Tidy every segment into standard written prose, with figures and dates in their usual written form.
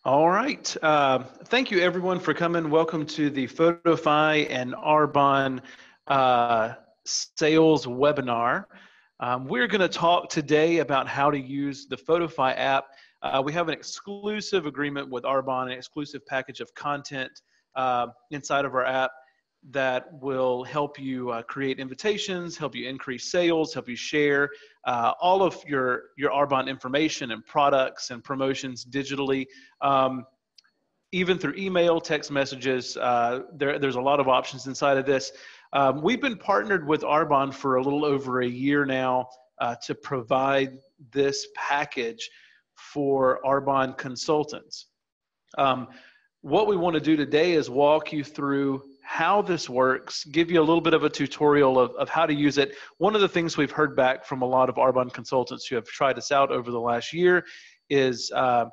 All right. Thank you, everyone, for coming. Welcome to the Photofy and Arbonne sales webinar. We're going to talk today about how to use the Photofy app. We have an exclusive agreement with Arbonne, an exclusive package of content inside of our app that will help you create invitations, help you increase sales, help you share all of your Arbonne information and products and promotions digitally. Even through email, text messages, there's a lot of options inside of this. We've been partnered with Arbonne for a little over a year now to provide this package for Arbonne consultants. What we want to do today is walk you through how this works, give you a little bit of a tutorial of how to use it. One of the things we've heard back from a lot of Arbonne consultants who have tried us out over the last year is, I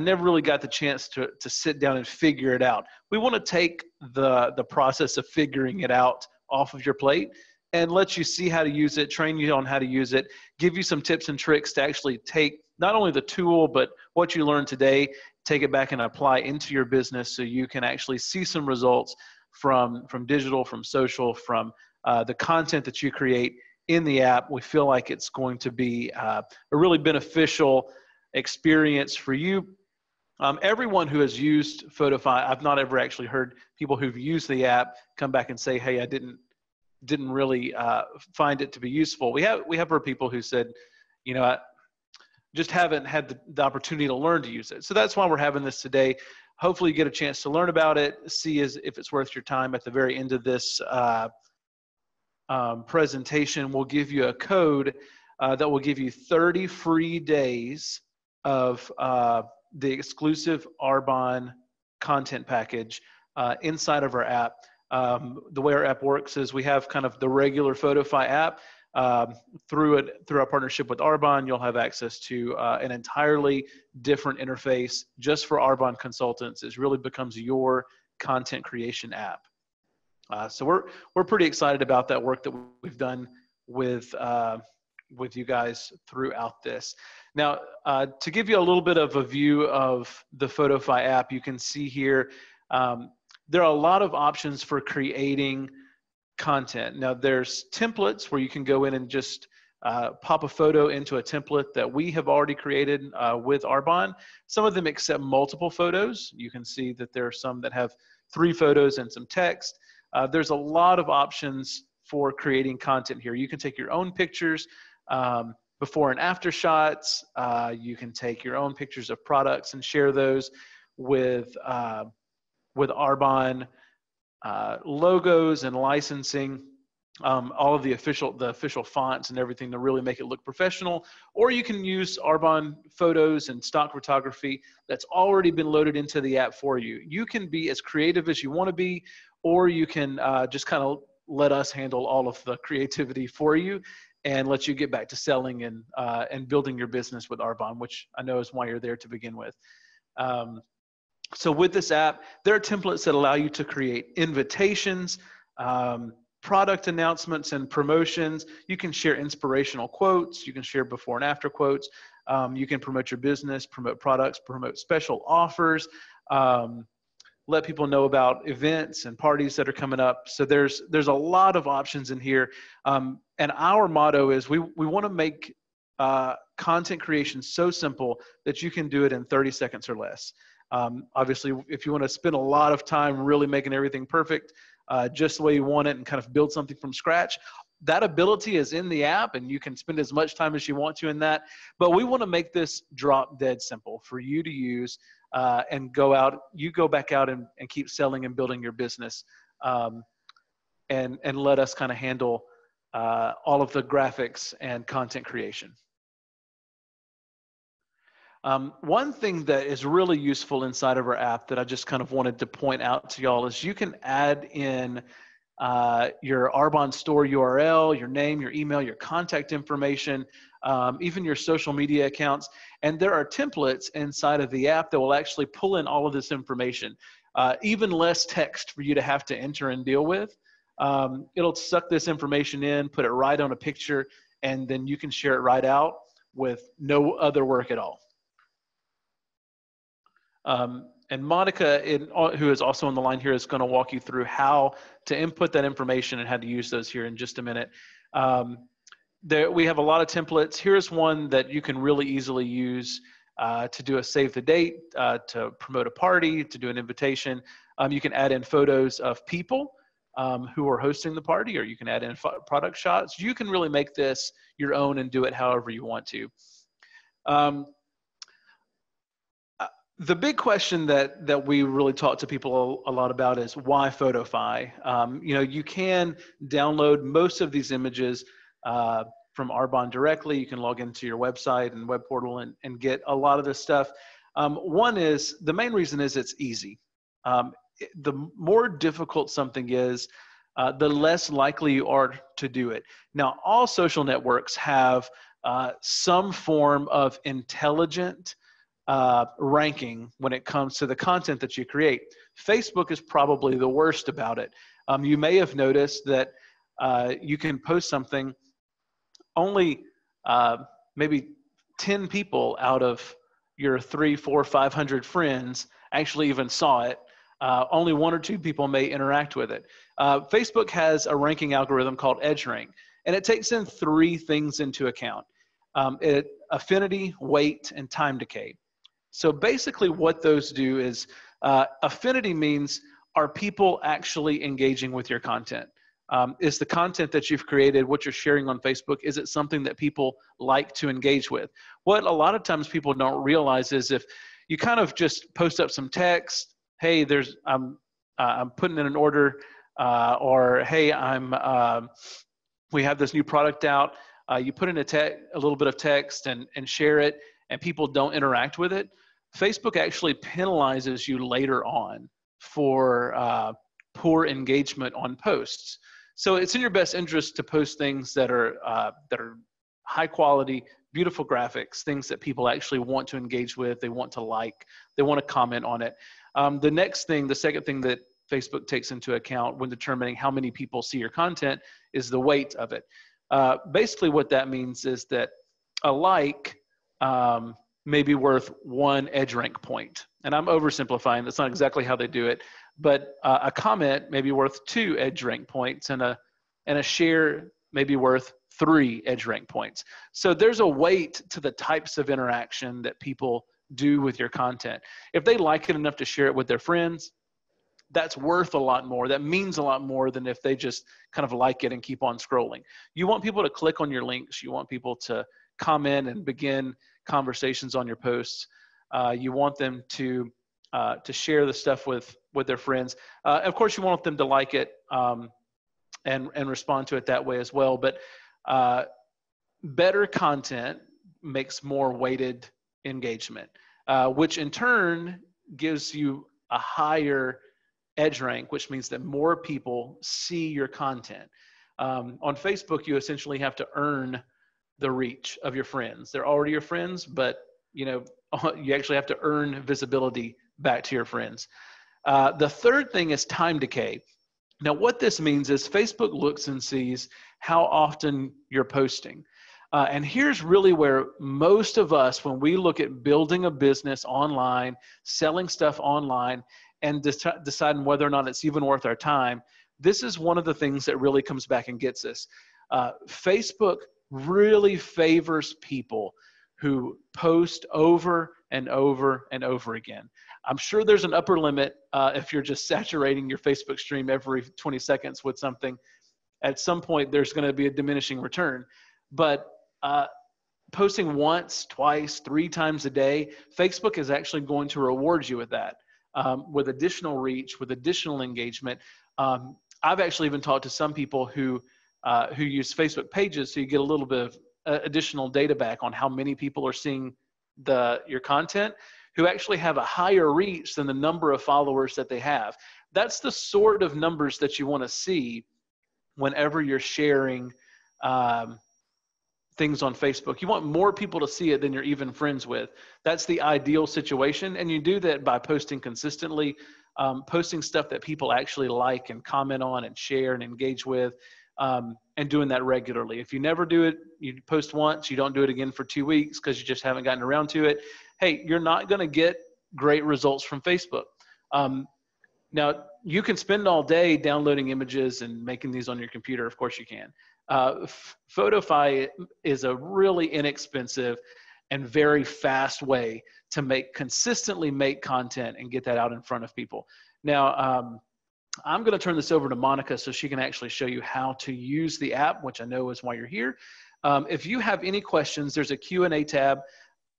never really got the chance to sit down and figure it out. We want to take the process of figuring it out off of your plate and let you see how to use it, train you on how to use it, give you some tips and tricks to actually take not only the tool, but what you learned today, take it back and apply into your business so you can actually see some results from digital, from social, from the content that you create in the app. We feel like it's going to be a really beneficial experience for you. Everyone who has used Photofy, I've not ever actually heard people who've used the app come back and say, hey, I didn't really find it to be useful. We have heard people who said, I just haven't had the opportunity to learn to use it. So that's why we're having this today. Hopefully you get a chance to learn about it, see if it's worth your time. At the very end of this presentation, we'll give you a code that will give you 30 free days of the exclusive Arbonne content package inside of our app. The way our app works is we have kind of the regular Photofy app. Through our partnership with Arbonne, you'll have access to an entirely different interface just for Arbonne consultants. It really becomes your content creation app. So we're pretty excited about that work that we've done with you guys throughout this. Now, to give you a little bit of a view of the Photofy app, you can see here there are a lot of options for creating content. Now, there's templates where you can go in and just pop a photo into a template that we have already created with Arbonne. Some of them accept multiple photos. You can see that there are some that have 3 photos and some text. There's a lot of options for creating content here. You can take your own pictures, before and after shots. You can take your own pictures of products and share those with Arbonne. Logos and licensing, all of the official fonts and everything to really make it look professional. Or you can use Arbonne photos and stock photography that's already been loaded into the app for you. You can be as creative as you want to be, or you can just kind of let us handle all of the creativity for you and let you get back to selling and building your business with Arbonne, which I know is why you're there to begin with. So with this app, there are templates that allow you to create invitations, product announcements and promotions. You can share inspirational quotes. You can share before and after quotes. You can promote your business, promote products, promote special offers, let people know about events and parties that are coming up. So there's a lot of options in here. And our motto is we want to make content creation so simple that you can do it in 30 seconds or less. Obviously, if you want to spend a lot of time really making everything perfect, just the way you want it and kind of build something from scratch, that ability is in the app and you can spend as much time as you want to in that. But we want to make this drop dead simple for you to use and go back out and keep selling and building your business and let us kind of handle all of the graphics and content creation. One thing that is really useful inside of our app that I just kind of wanted to point out to y'all is you can add in your Arbonne store URL, your name, your email, your contact information, even your social media accounts. And there are templates inside of the app that will actually pull in all of this information, even less text for you to have to enter and deal with. It'll suck this information in, put it right on a picture, and then you can share it right out with no other work at all. And Monica, who is also on the line here, is going to walk you through how to input that information and how to use those here in just a minute. We have a lot of templates. Here's one that you can really easily use to do a save the date, to promote a party, to do an invitation. You can add in photos of people who are hosting the party, or you can add in product shots. You can really make this your own and do it however you want to. The big question that we really talk to people a lot about is why Photofy? You can download most of these images from Arbonne directly. You can log into your website and web portal and get a lot of this stuff. The main reason is it's easy. The more difficult something is, the less likely you are to do it. Now, all social networks have some form of intelligent ranking when it comes to the content that you create. Facebook is probably the worst about it. You may have noticed that you can post something, only maybe 10 people out of your 300, 400, 500 friends actually even saw it. Only 1 or 2 people may interact with it. Facebook has a ranking algorithm called EdgeRank, and it takes in 3 things into account: affinity, weight, and time decay. So basically what those do is, affinity means, are people actually engaging with your content? Is the content that you've created, what you're sharing on Facebook, is it something that people like to engage with? What a lot of times people don't realize is, if you kind of just post up some text, hey, I'm putting in an order, or hey, we have this new product out. You put in a little bit of text and share it, and people don't interact with it. Facebook actually penalizes you later on for poor engagement on posts. So it's in your best interest to post things that are high quality, beautiful graphics, things that people actually want to engage with, they want to like, they want to comment on it. The second thing that Facebook takes into account when determining how many people see your content is the weight of it. Basically what that means is that a like may be worth 1 EdgeRank point. And I'm oversimplifying, that's not exactly how they do it, but a comment may be worth 2 EdgeRank points, and a share may be worth 3 EdgeRank points. So there's a weight to the types of interaction that people do with your content. If they like it enough to share it with their friends, that's worth a lot more. That means a lot more than if they just kind of like it and keep on scrolling. You want people to click on your links. You want people to comment and begin conversations on your posts. You want them to share the stuff with their friends. Of course, you want them to like it and respond to it that way as well. But better content makes more weighted engagement, which in turn gives you a higher EdgeRank, which means that more people see your content. On Facebook, you essentially have to earn the reach of your friends. They're already your friends, but you actually have to earn visibility back to your friends. The third thing is time decay. Now, what this means is Facebook looks and sees how often you're posting. And here's really where most of us, when we look at building a business online, selling stuff online, and deciding whether or not it's even worth our time, this is one of the things that really comes back and gets us. Facebook really favors people who post over and over and over again. I'm sure there's an upper limit if you're just saturating your Facebook stream every 20 seconds with something. At some point, there's going to be a diminishing return. But posting once, twice, 3 times a day, Facebook is actually going to reward you with that, with additional reach, with additional engagement. I've actually even talked to some people who use Facebook pages, so you get a little bit of additional data back on how many people are seeing your content, who actually have a higher reach than the number of followers that they have. That's the sort of numbers that you want to see whenever you're sharing things on Facebook. You want more people to see it than you're even friends with. That's the ideal situation, and you do that by posting consistently, posting stuff that people actually like and comment on and share and engage with, and doing that regularly. If you never do it, you post once, you don't do it again for 2 weeks because you just haven't gotten around to it, hey, you're not going to get great results from Facebook. Now, you can spend all day downloading images and making these on your computer. Of course you can. Photofy is a really inexpensive and very fast way to consistently make content and get that out in front of people. Now, I'm going to turn this over to Monica so she can actually show you how to use the app, which I know is why you're here. If you have any questions, there's a Q&A tab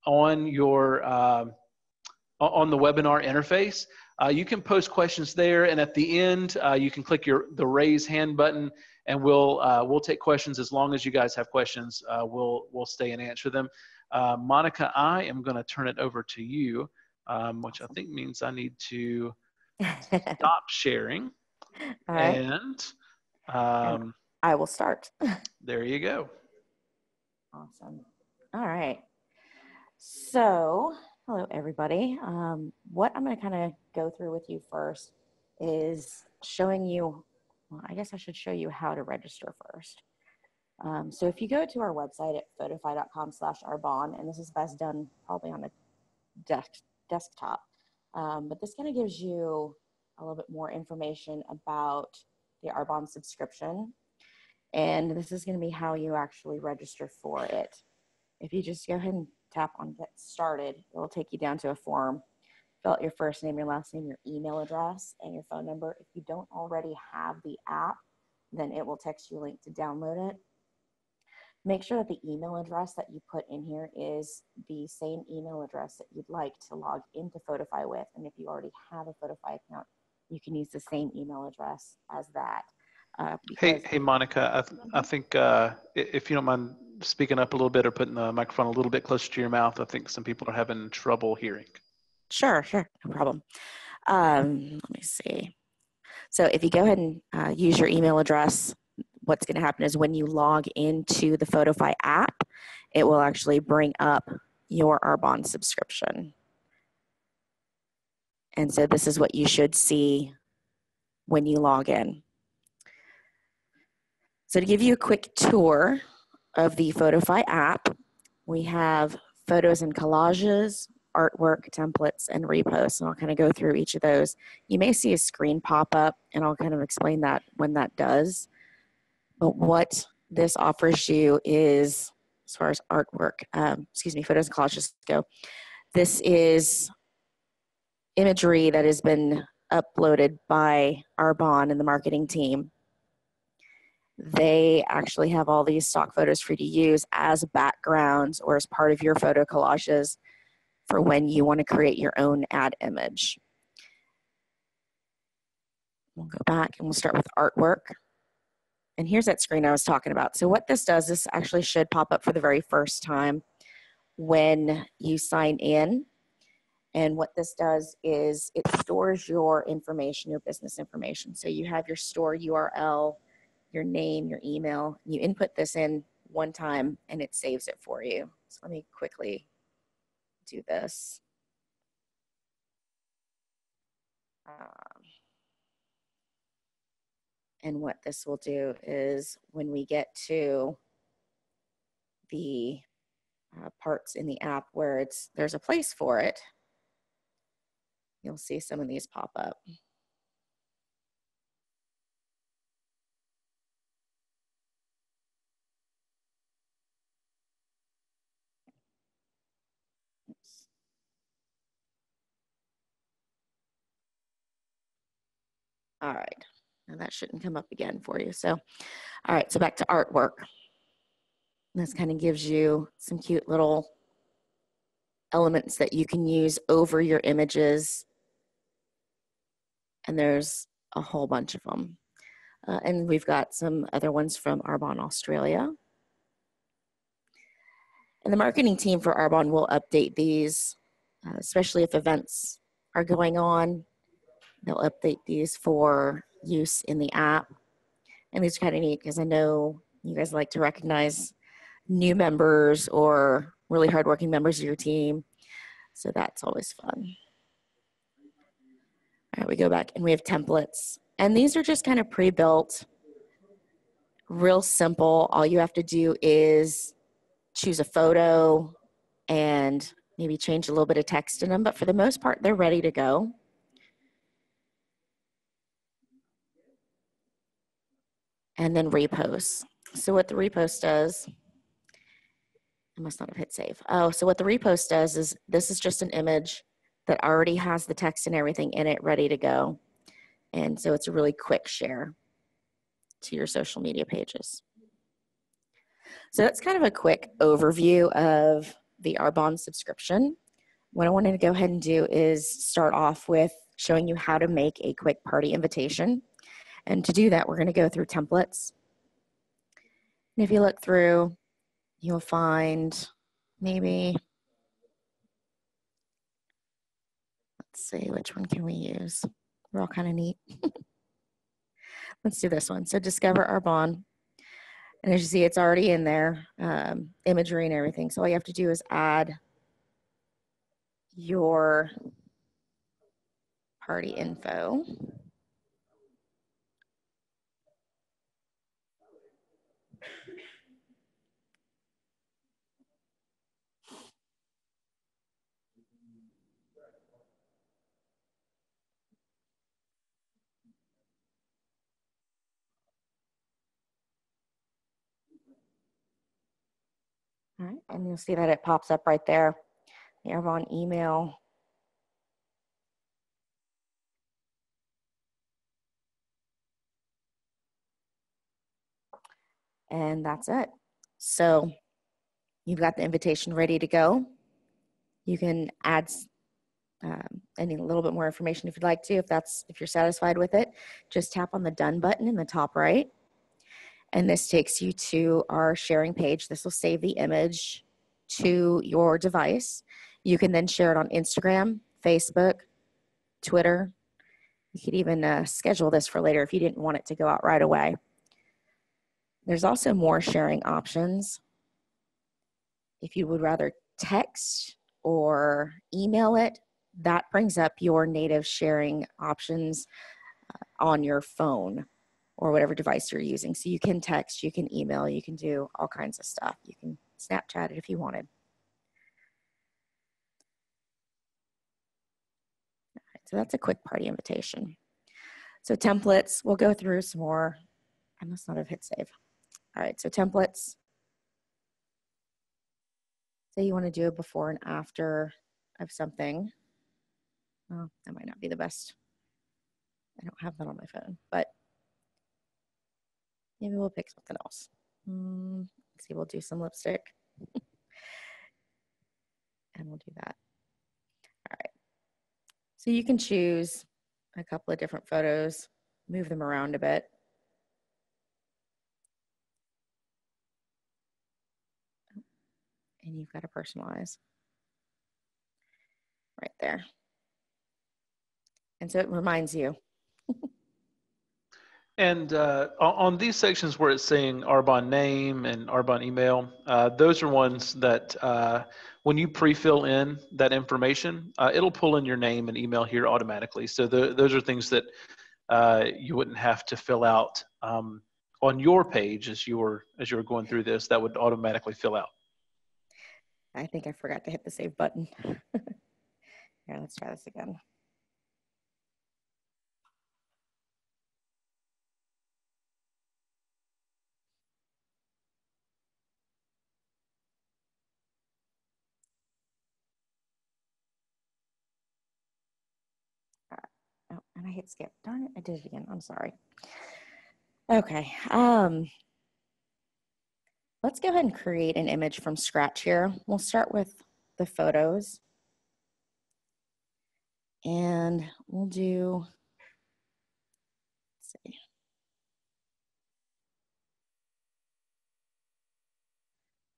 on your on the webinar interface. You can post questions there, and at the end, you can click the raise hand button, and we'll take questions. As long as you guys have questions, we'll stay and answer them. Monica, I am going to turn it over to you, which I think means I need to stop sharing. All right. And I will start. There you go. Awesome. All right. So, hello, everybody. What I'm going to kind of go through with you first is showing you, well, I guess I should show you how to register first. So if you go to our website at photofy.com/Arbonne, and this is best done probably on a desktop, but this kind of gives you a little bit more information about the Arbonne subscription. And this is going to be how you actually register for it. If you just go ahead and tap on Get Started, it will take you down to a form. Fill out your first name, your last name, your email address, and your phone number. If you don't already have the app, then it will text you a link to download it. Make sure that the email address that you put in here is the same email address that you'd like to log into Photofy with. And if you already have a Photofy account, you can use the same email address as that. Hey, Monica, I think if you don't mind speaking up a little bit or putting the microphone a little bit closer to your mouth, I think some people are having trouble hearing. Sure, no problem. Let me see. So if you go ahead and use your email address, what's going to happen is when you log into the Photofy app, it will actually bring up your Arbonne subscription. And so this is what you should see when you log in. So to give you a quick tour of the Photofy app, we have photos and collages, artwork, templates, and reposts. And I'll kind of go through each of those. You may see a screen pop up, and I'll kind of explain that when that does. But what this offers you is, as far as artwork, photos and collages go, this is imagery that has been uploaded by Arbonne and the marketing team. They actually have all these stock photos for you to use as backgrounds or as part of your photo collages for when you want to create your own ad image. We'll go back and we'll start with artwork. And here's that screen I was talking about. So what this does, this actually should pop up for the very first time when you sign in. And what this does is it stores your information, your business information. So you have your store URL, your name, your email. You input this in one time and it saves it for you. So let me quickly do this. And what this will do is when we get to the parts in the app where there's a place for it, you'll see some of these pop up. Oops. All right, now that shouldn't come up again for you. So, all right, so back to artwork. This kind of gives you some cute little elements that you can use over your images. And there's a whole bunch of them. And we've got some other ones from Arbonne, Australia. And the marketing team for Arbonne will update these, especially if events are going on. They'll update these for use in the app. And these are kind of neat because I know you guys like to recognize new members or really hardworking members of your team. So that's always fun. All right, we go back and we have templates. And these are just kind of pre-built, real simple. All you have to do is choose a photo and maybe change a little bit of text in them, but for the most part, they're ready to go. And then repost. So what the repost does, I must not have hit save. Oh, so what the repost does is this is just an image that already has the text and everything in it ready to go. And so it's a really quick share to your social media pages. So that's kind of a quick overview of the Arbonne subscription. What I wanted to go ahead and do is start off with showing you how to make a quick party invitation. And to do that, we're going to go through templates. And if you look through, you'll find maybe, let's see, which one can we use? They're all kind of neat. Let's do this one. So Discover Arbonne. And as you see, it's already in there, imagery and everything. So all you have to do is add your party info. All right, and you'll see that it pops up right there. The Arbonne email. And that's it. So you've got the invitation ready to go. You can add any little bit more information if you'd like to. If you're satisfied with it, just tap on the done button in the top right. And this takes you to our sharing page. This will save the image to your device. You can then share it on Instagram, Facebook, Twitter. You could even schedule this for later if you didn't want it to go out right away. There's also more sharing options. If you would rather text or email it, that brings up your native sharing options on your phone or whatever device you're using. So you can text, you can email, you can do all kinds of stuff. You can Snapchat it if you wanted. All right, so that's a quick party invitation. So templates, we'll go through some more. I must not have hit save. All right, so templates. Say you want to do a before and after of something. Oh, that might not be the best. I don't have that on my phone, but maybe we'll pick something else. Let's see, we'll do some lipstick. And we'll do that. All right. So you can choose a couple of different photos, move them around a bit. And you've got to personalize right there. And so it reminds you. And on these sections where it's saying Arbonne name and Arbonne email, those are ones that when you pre-fill in that information, it'll pull in your name and email here automatically. So those are things that you wouldn't have to fill out on your page as you were going through this. That would automatically fill out. I think I forgot to hit the save button. Here, let's try this again. Oh, and I hit skip. Darn it, I did it again. I'm sorry. Okay. Let's go ahead and create an image from scratch here. We'll start with the photos. And we'll do, let's see.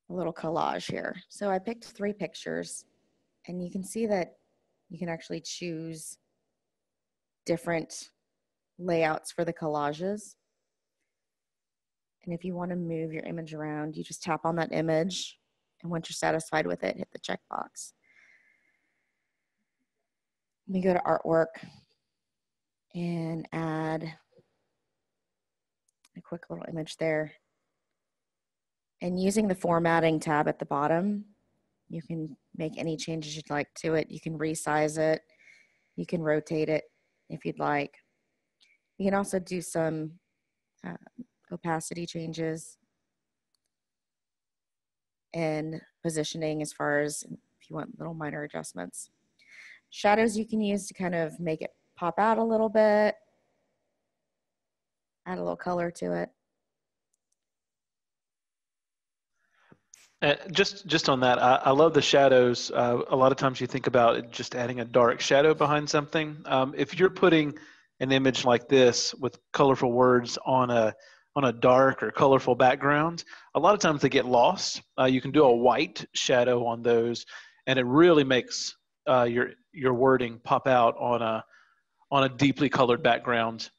A little collage here. So I picked 3 pictures, and you can see that you can actually choose different layouts for the collages. And if you want to move your image around, you just tap on that image, and once you're satisfied with it, hit the checkbox. Let me go to artwork and add a quick little image there. And using the formatting tab at the bottom, You can make any changes you'd like to it. You can resize it. You can rotate it if you'd like. You can also do some opacity changes and positioning as far as if you want little minor adjustments. Shadows you can use to kind of make it pop out a little bit, add a little color to it. Just on that, I love the shadows. A lot of times you think about just adding a dark shadow behind something. If you're putting an image like this with colorful words on a dark or colorful background, a lot of times they get lost. You can do a white shadow on those, and it really makes your wording pop out on a deeply colored background.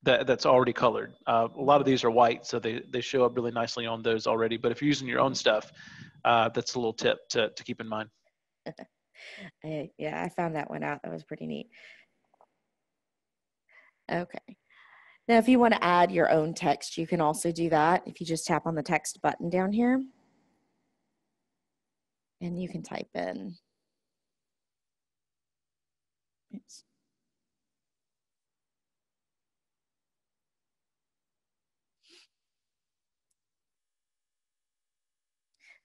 That's already colored. A lot of these are white, so they show up really nicely on those already. But if you're using your own stuff, that's a little tip to keep in mind. Yeah, I found that one out. That was pretty neat. Okay. Now, if you want to add your own text, you can also do that. If you just tap on the text button down here, and you can type in. Oops.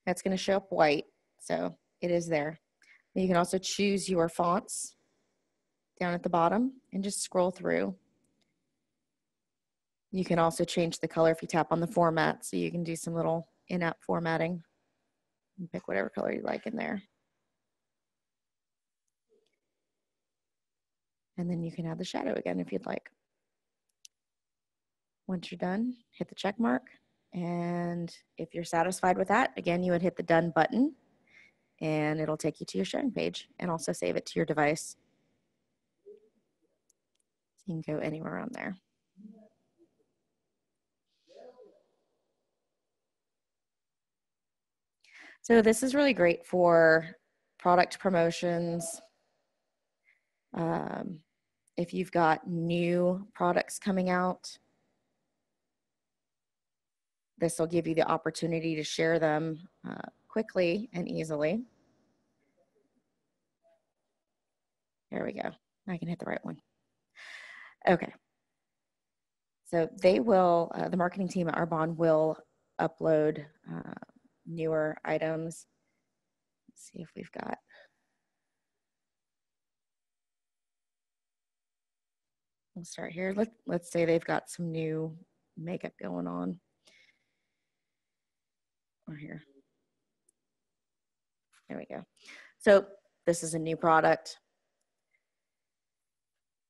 That's going to show up white, so it is there. You can also choose your fonts down at the bottom and just scroll through. You can also change the color if you tap on the format, so you can do some little in-app formatting and pick whatever color you like in there. And then you can add the shadow again if you'd like. Once you're done, hit the check mark. And if you're satisfied with that, again, you would hit the done button and it'll take you to your sharing page and also save it to your device. So you can go anywhere on there. So this is really great for product promotions. If you've got new products coming out, this will give you the opportunity to share them quickly and easily. There we go. I can hit the right one. Okay. So they will, the marketing team at Arbonne will upload newer items. Let's see if we've got. We'll start here. Let's say they've got some new makeup going on. Or here. There we go. So this is a new product.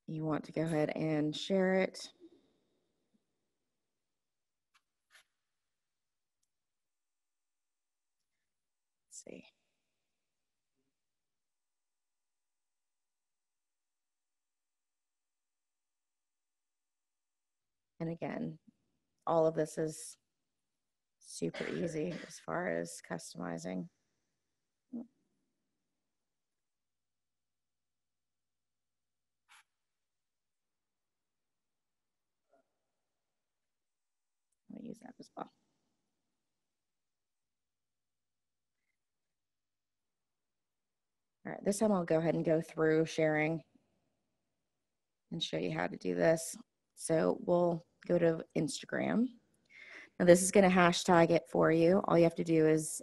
You want to go ahead and share it. Let's see. And again, all of this is super easy as far as customizing. I'll use that as well. All right, this time I'll go ahead and go through sharing and show you how to do this. So we'll go to Instagram. Now this is going to hashtag it for you. All you have to do is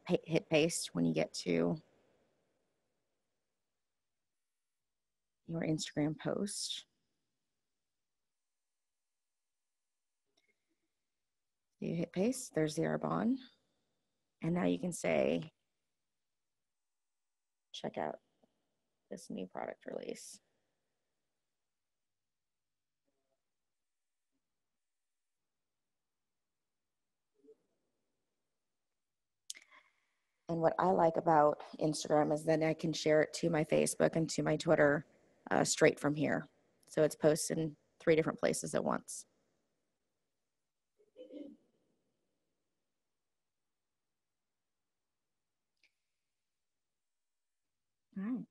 hit paste when you get to your Instagram post. You hit paste, there's the Arbonne. And now you can say, check out this new product release. And what I like about Instagram is that I can share it to my Facebook and to my Twitter straight from here. So it's posted in 3 different places at once. All right.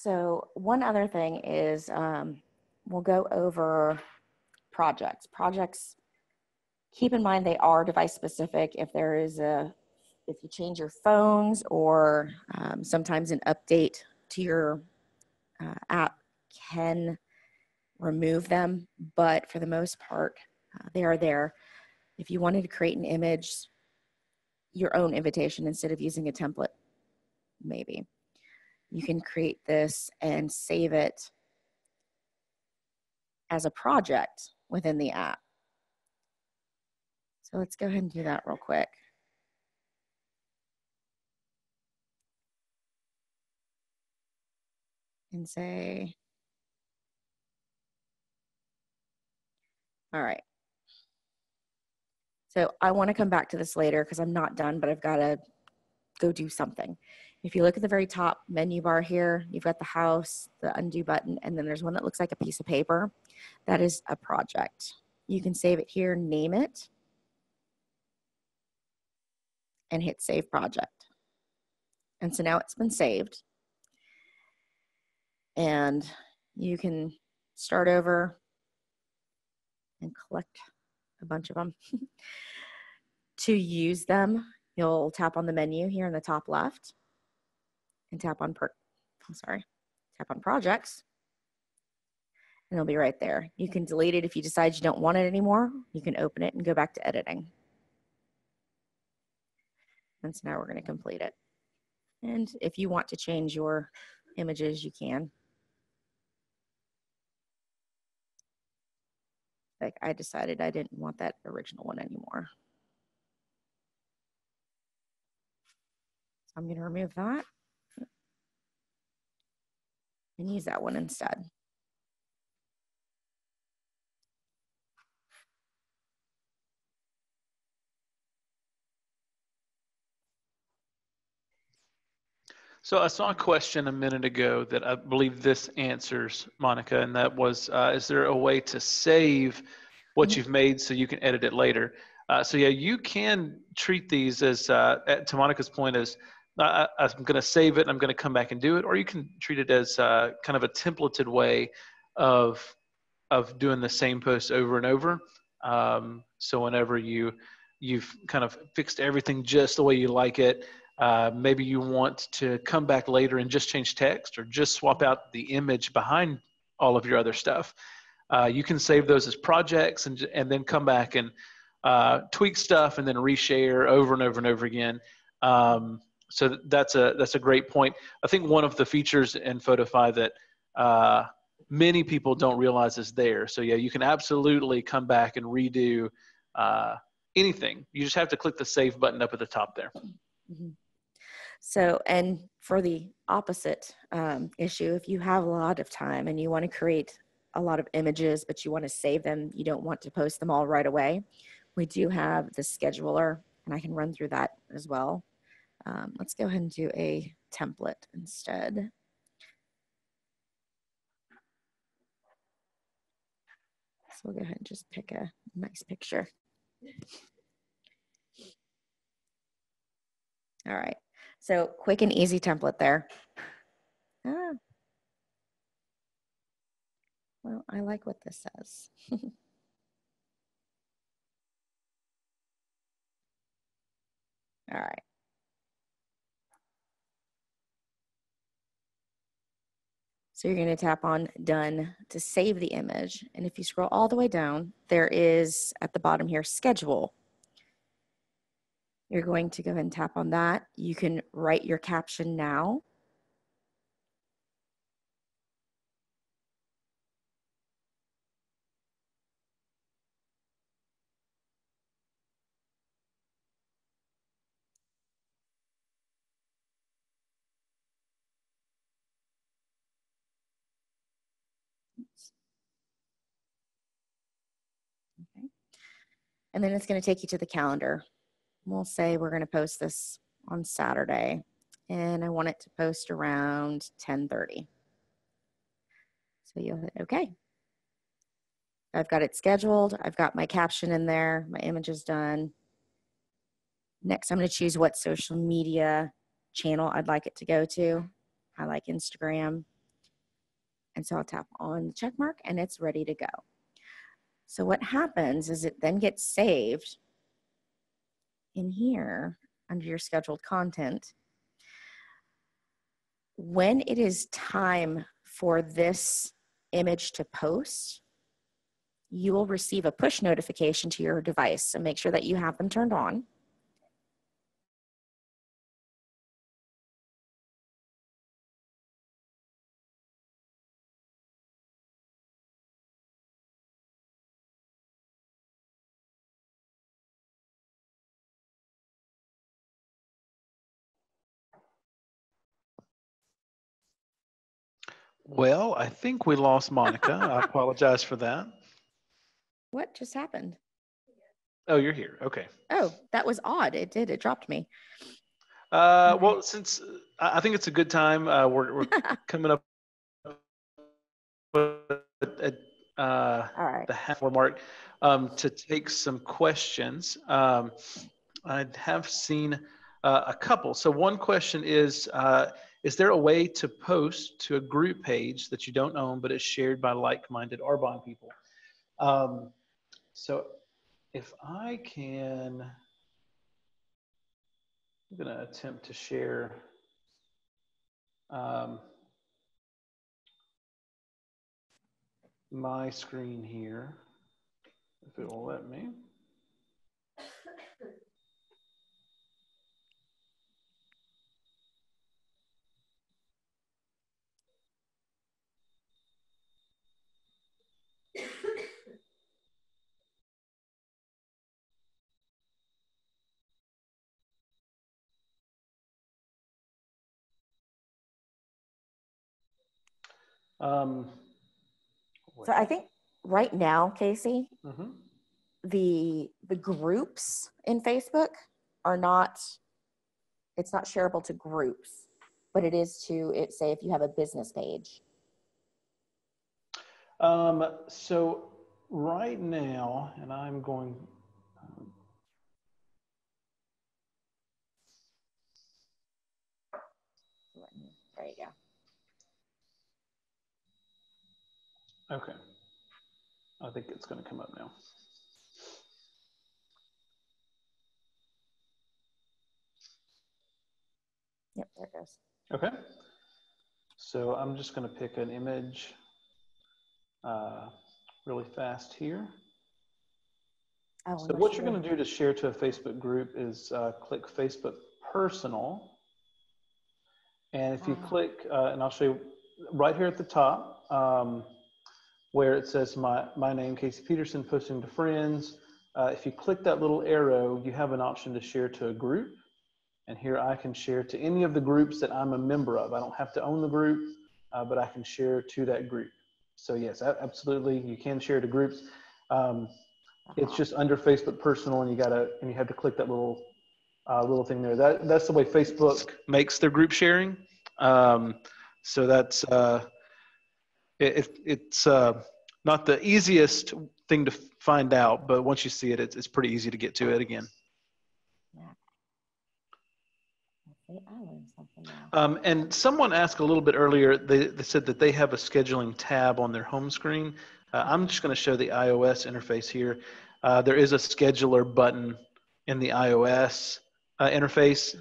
So one other thing is we'll go over projects. Projects, keep in mind they are device specific. If you change your phones or sometimes an update to your app can remove them, but for the most part, they are there. If you wanted to create an image, your own invitation instead of using a template, maybe you can create this and save it as a project within the app. So let's go ahead and do that real quick. And say, all right. So I want to come back to this later because I'm not done, but I've got to go do something. If you look at the very top menu bar here, you've got the house, the undo button, and then there's one that looks like a piece of paper. That is a project. You can save it here, name it, and hit save project. And so now it's been saved. And you can start over and collect a bunch of them. To use them, you'll tap on the menu here in the top left and tap on projects, and it'll be right there. You can delete it if you decide you don't want it anymore. You can open it and go back to editing. And so now we're going to complete it. And if you want to change your images, you can. Like I decided I didn't want that original one anymore. So I'm going to remove that and use that one instead. So I saw a question a minute ago that I believe this answers, Monica, and that was, is there a way to save what you've made so you can edit it later? So yeah, you can treat these as, to Monica's point, as I'm going to save it and I'm going to come back and do it, or you can treat it as kind of a templated way of doing the same post over and over. So whenever you've kind of fixed everything just the way you like it, maybe you want to come back later and just change text or just swap out the image behind all of your other stuff. You can save those as projects and then come back and tweak stuff and then reshare over and over and over again. So that's a great point. I think one of the features in Photofy that many people don't realize is there. So yeah, you can absolutely come back and redo anything. You just have to click the save button up at the top there. Mm-hmm. So, and for the opposite issue, if you have a lot of time and you want to create a lot of images, but you want to save them, you don't want to post them all right away, we do have the scheduler, and I can run through that as well. Let's go ahead and do a template instead. So we'll go ahead and just pick a nice picture. All right, so quick and easy template there. Well, I like what this says. All right. So you're going to tap on done to save the image. And if you scroll all the way down, there is at the bottom here, schedule. You're going to go ahead and tap on that. You can write your caption now. Okay. And then it's going to take you to the calendar. We'll say we're going to post this on Saturday, and I want it to post around 10:30. So you'll hit OK. I've got it scheduled. I've got my caption in there. My image is done. Next, I'm going to choose what social media channel I'd like it to go to. I like Instagram. And so I'll tap on the check mark and it's ready to go. So what happens is it then gets saved in here under your scheduled content. When it is time for this image to post, you will receive a push notification to your device. So make sure that you have them turned on. Well, I think we lost Monica. I apologize for that. What just happened? Oh, you're here. Okay. Oh, that was odd. It did. It dropped me. Well, since I think it's a good time, we're coming up at All right. the half hour mark to take some questions. I have seen a couple. So one question is there a way to post to a group page that you don't own, but it's shared by like-minded Arbonne people? So if I can, I'm going to attempt to share my screen here, if it will let me. So I think right now, Casey, Mm-hmm. the groups in Facebook are not, it's not shareable to groups, but it is to, say if you have a business page. So right now, and I'm going, There you go. okay. I think it's going to come up now. Yep, there it goes. Okay. So I'm just going to pick an image really fast here. Oh, so what you're going to do to share to a Facebook group is click Facebook Personal. And if you click, and I'll show you right here at the top, where it says my name, Casey Peterson, posting to friends. If you click that little arrow, you have an option to share to a group. And here I can share to any of the groups that I'm a member of. I don't have to own the group, but I can share to that group. So yes, absolutely, you can share to groups. It's just under Facebook Personal, and you have to click that little thing there. That's the way Facebook makes their group sharing. So that's it's not the easiest thing to find out, but once you see it, it's pretty easy to get to it again. Yeah. I learned something now. And someone asked a little bit earlier, they said that they have a scheduling tab on their home screen. I'm just going to show the iOS interface here. There is a scheduler button in the iOS interface,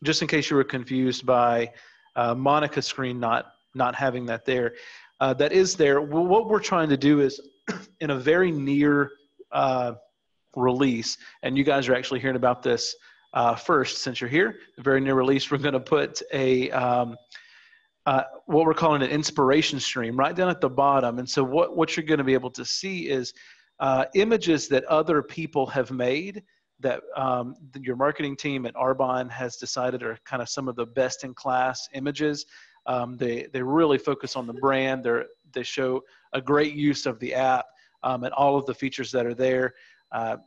just in case you were confused by Monica's screen not having that there. That is there. What we're trying to do is in a very near release, and you guys are actually hearing about this first since you're here, a very near release, we're going to put a what we're calling an inspiration stream right down at the bottom. And so what you're going to be able to see is images that other people have made that your marketing team at Arbonne has decided are kind of some of the best in class images. They really focus on the brand. They show a great use of the app and all of the features that are there.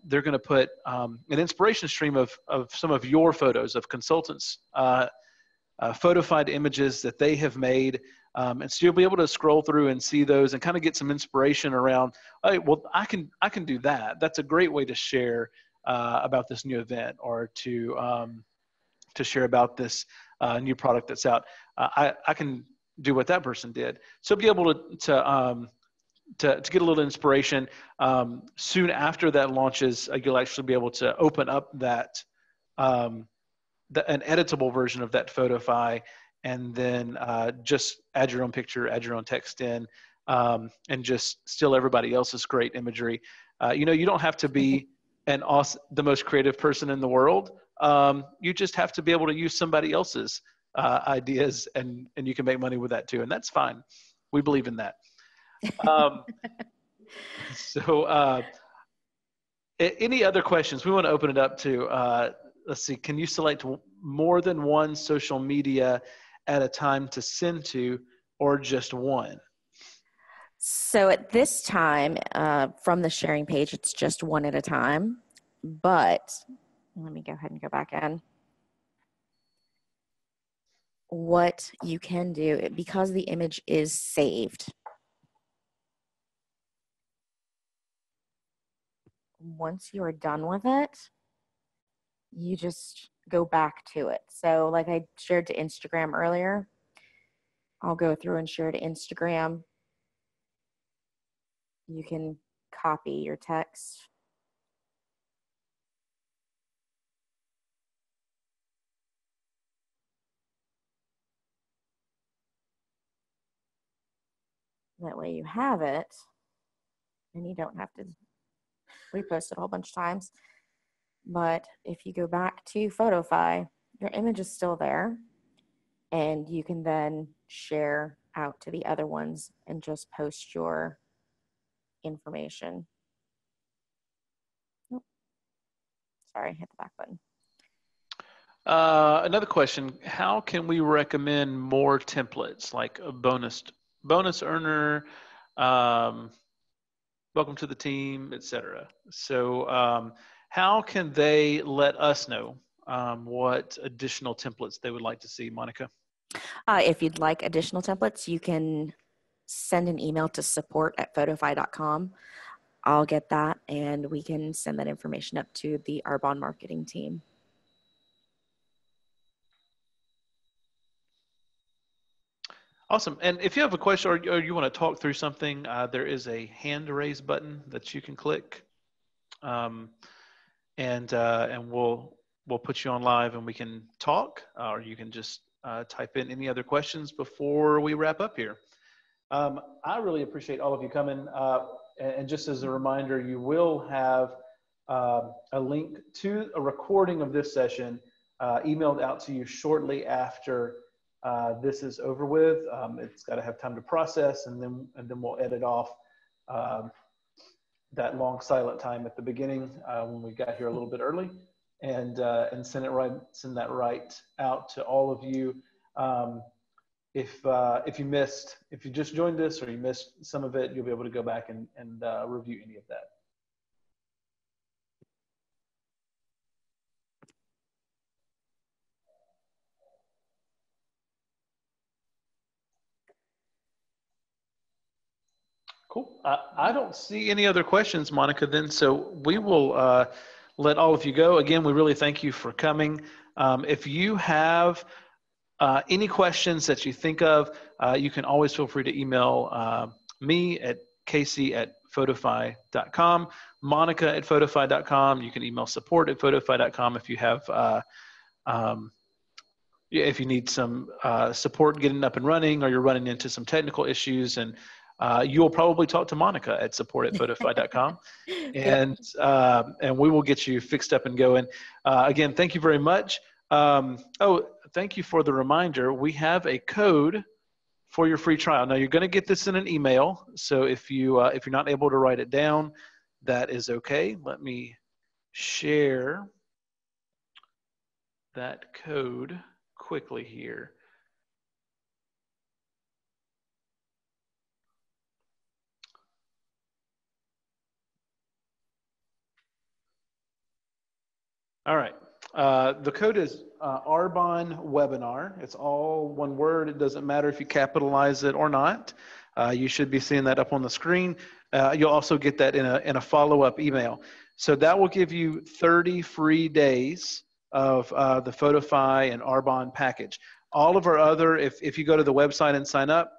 They're going to put an inspiration stream of some of your photos of consultants, photofied images that they have made. And so you'll be able to scroll through and see those and kind of get some inspiration around, hey, well, I can do that. That's a great way to share about this new event, or to share about this new product that's out. I can do what that person did. So be able to get a little inspiration. Soon after that launches, you'll actually be able to open up that an editable version of that Photofy, and then just add your own picture, add your own text in, and just steal everybody else's great imagery. You know, you don't have to be the most creative person in the world. You just have to be able to use somebody else's ideas, and you can make money with that too, and that's fine. We believe in that. Any other questions? We want to open it up to, let's see, can you select more than one social media at a time to send to, or just one? So at this time, from the sharing page, it's just one at a time. But let me go ahead and go back in. What you can do, because the image is saved, once you are done with it, you just go back to it. So like I shared to Instagram earlier, I'll go through and share to Instagram. You can copy your text. That way you have it, and you don't have to repost it a whole bunch of times. But if you go back to Photofy, your image is still there, and you can then share out to the other ones and just post your information. Oh, sorry, hit the back button. Another question: how can we recommend more templates, like a bonus earner, welcome to the team, etc.? So how can they let us know what additional templates they would like to see, Monica? If you'd like additional templates, you can send an email to support@photofy.com. I'll get that, and we can send that information up to the Arbonne marketing team. Awesome. And if you have a question or you want to talk through something, there is a hand raise button that you can click, and we'll put you on live and we can talk, or you can just type in any other questions before we wrap up here. I really appreciate all of you coming. And just as a reminder, you will have a link to a recording of this session emailed out to you shortly after this is over with. It's got to have time to process, and then we'll edit off that long silent time at the beginning when we got here a little bit early, and send that right out to all of you. If you just joined us or you missed some of it, you'll be able to go back and review any of that. Cool. I don't see any other questions, Monica, then, so we will let all of you go. Again, we really thank you for coming. If you have any questions that you think of, you can always feel free to email me at casey@photofy.com, Monica@photofy.com. You can email support@photofy.com if you have if you need some support getting up and running, or you're running into some technical issues, and you'll probably talk to Monica at support@photofy.com, and we will get you fixed up and going. Again, thank you very much. Thank you for the reminder. We have a code for your free trial. Now, you're going to get this in an email, so if you're not able to write it down, that is okay. Let me share that code quickly here. All right. The code is Arbonne Webinar. It's all one word. It doesn't matter if you capitalize it or not. You should be seeing that up on the screen. You'll also get that in a follow-up email. So that will give you 30 free days of the Photofy and Arbonne package. All of our other, if you go to the website and sign up,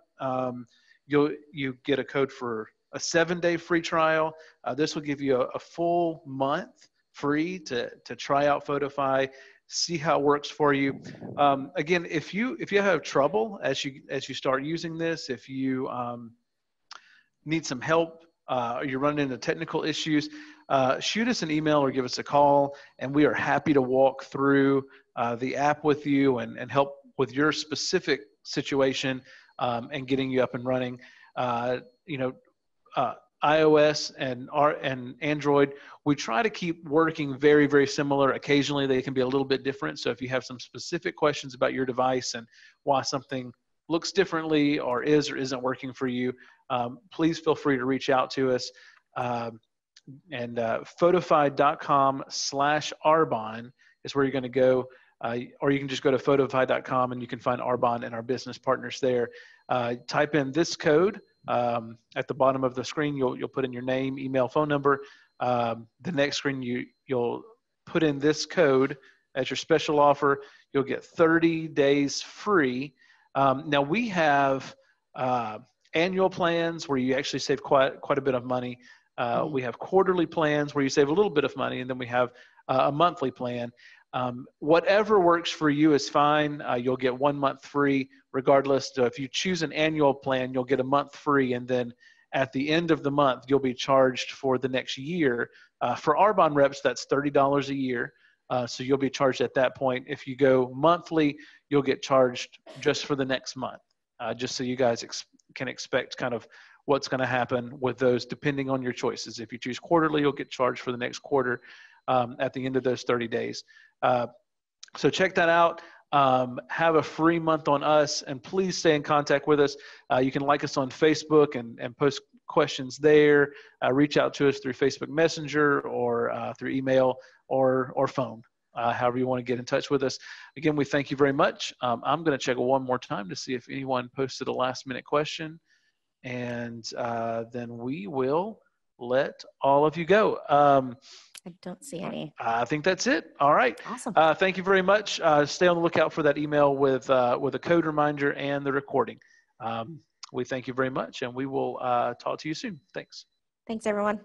you get a code for a 7-day free trial. This will give you a full month free to try out Photofy, see how it works for you. Again, if you have trouble as you start using this, if you need some help, or you're running into technical issues, shoot us an email or give us a call, and we are happy to walk through the app with you and help with your specific situation, and getting you up and running. iOS and Android, we try to keep working very, very similar. Occasionally they can be a little bit different. So if you have some specific questions about your device and why something looks differently or isn't working for you, please feel free to reach out to us. Photofy.com/Arbonne is where you're going to go. Or you can just go to photofy.com and you can find Arbonne and our business partners there. Type in this code at the bottom of the screen. You'll put in your name, email, phone number. The next screen, you'll put in this code as your special offer. You'll get 30 days free. Now we have annual plans where you actually save quite a bit of money. We have quarterly plans where you save a little bit of money, and then we have a monthly plan. Whatever works for you is fine. You'll get 1 month free regardless. So if you choose an annual plan, you'll get a month free, and then at the end of the month, you'll be charged for the next year. For Arbonne reps, that's $30 a year. So you'll be charged at that point. If you go monthly, you'll get charged just for the next month, just so you guys can expect kind of what's going to happen with those depending on your choices. If you choose quarterly, you'll get charged for the next quarter at the end of those 30 days. So check that out. Have a free month on us, and please stay in contact with us. You can like us on Facebook and post questions there. Reach out to us through Facebook Messenger or through email or phone, however you want to get in touch with us. Again, we thank you very much. I'm going to check one more time to see if anyone posted a last-minute question, and then we will let all of you go. I don't see any. I think that's it. All right. Awesome. Thank you very much. Stay on the lookout for that email with a code reminder and the recording. We thank you very much, and we will talk to you soon. Thanks. Thanks, everyone.